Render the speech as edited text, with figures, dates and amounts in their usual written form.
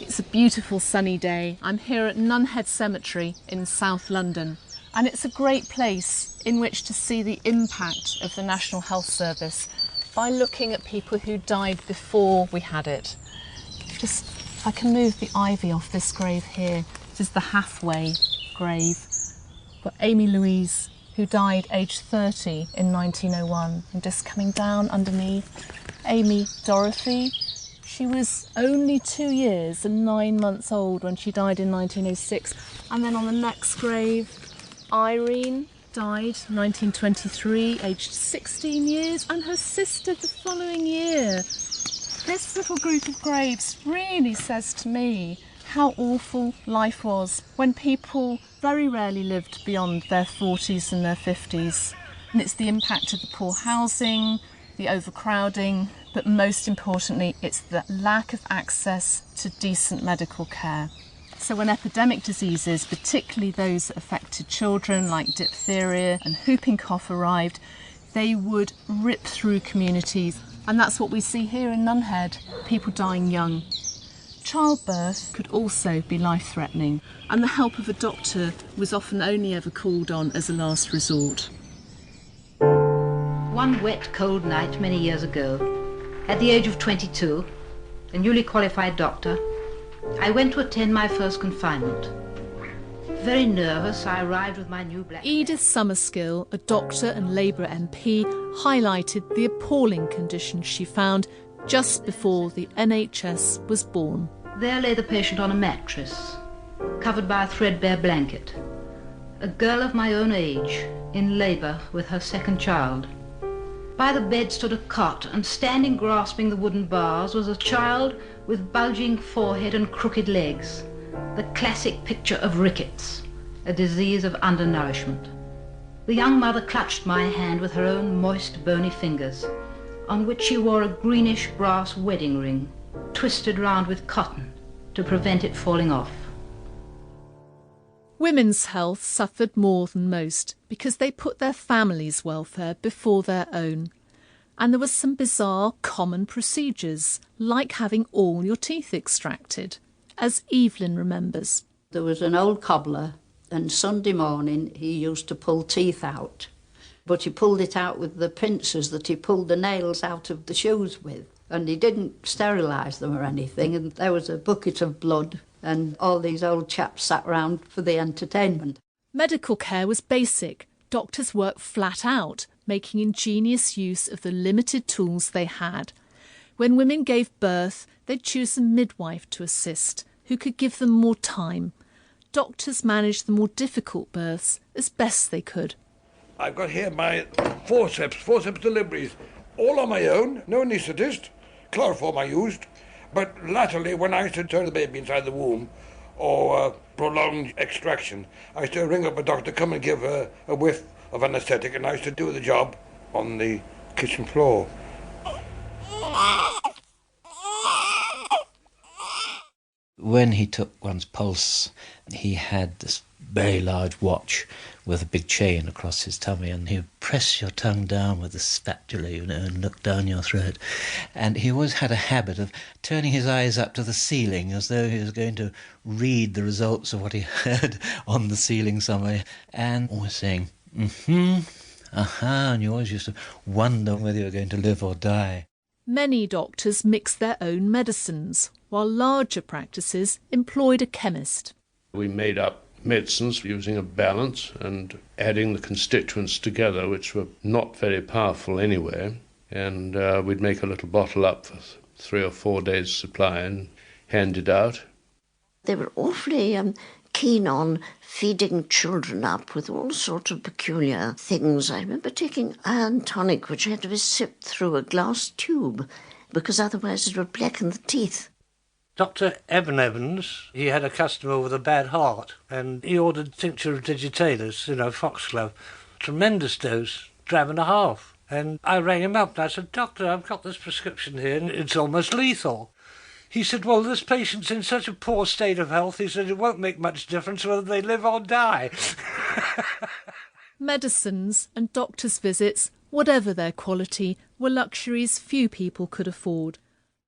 It's a beautiful sunny day. I'm here at Nunhead Cemetery in South London, and it's a great place in which to see the impact of the National Health Service by looking at people who died before we had it. Just, if I can move the ivy off this grave here, this is the Hathaway grave. Got Amy Louise, who died aged 30 in 1901, and just coming down underneath, Amy Dorothy. She was only 2 years and 9 months old when she died in 1906. And then on the next grave, Irene died 1923, aged 16 years, and her sister the following year. This little group of graves really says to me how awful life was when people very rarely lived beyond their 40s and their 50s. And it's the impact of the poor housing, the overcrowding, but most importantly, it's the lack of access to decent medical care. So when epidemic diseases, particularly those that affected children like diphtheria and whooping cough arrived, they would rip through communities. And that's what we see here in Nunhead, people dying young. Childbirth could also be life-threatening, and the help of a doctor was often only ever called on as a last resort. One wet, cold night many years ago, at the age of 22, a newly qualified doctor, I went to attend my first confinement. Very nervous, I arrived with my new black... Edith Summerskill, a doctor and Labour MP, highlighted the appalling conditions she found just before the NHS was born. There lay the patient on a mattress, covered by a threadbare blanket. A girl of my own age, in labour with her second child. By the bed stood a cot, and standing grasping the wooden bars was a child with bulging forehead and crooked legs, the classic picture of rickets, a disease of undernourishment. The young mother clutched my hand with her own moist, bony fingers, on which she wore a greenish brass wedding ring, twisted round with cotton to prevent it falling off. Women's health suffered more than most because they put their family's welfare before their own. And there were some bizarre common procedures, like having all your teeth extracted, as Evelyn remembers. There was an old cobbler, and Sunday morning he used to pull teeth out. But he pulled it out with the pincers that he pulled the nails out of the shoes with. And he didn't sterilise them or anything, and there was a bucket of blood, and all these old chaps sat round for the entertainment. Medical care was basic. Doctors worked flat out, making ingenious use of the limited tools they had. When women gave birth, they'd choose a midwife to assist, who could give them more time. Doctors managed the more difficult births as best they could. I've got here my forceps deliveries, all on my own, no anaesthetist. Chloroform I used, but latterly when I used to turn the baby inside the womb or prolonged extraction, I used to ring up a doctor to come and give a whiff of anaesthetic, and I used to do the job on the kitchen floor. When he took one's pulse, he had this very large watch with a big chain across his tummy, and he would press your tongue down with a spatula, and look down your throat. And he always had a habit of turning his eyes up to the ceiling as though he was going to read the results of what he heard on the ceiling somewhere, and always saying, aha, and you always used to wonder whether you were going to live or die. Many doctors mixed their own medicines, while larger practices employed a chemist. We made up medicines using a balance and adding the constituents together, which were not very powerful anyway, and we'd make a little bottle up for 3 or 4 days' supply and hand it out. They were awfully keen on feeding children up with all sorts of peculiar things. I remember taking iron tonic, which had to be sipped through a glass tube, because otherwise it would blacken the teeth. Dr. Evan Evans, he had a customer with a bad heart, and he ordered tincture of digitalis, foxglove. Tremendous dose, £1.50. And I rang him up and I said, Doctor, I've got this prescription here and it's almost lethal. He said, well, this patient's in such a poor state of health, he said, it won't make much difference whether they live or die. Medicines and doctors' visits, whatever their quality, were luxuries few people could afford.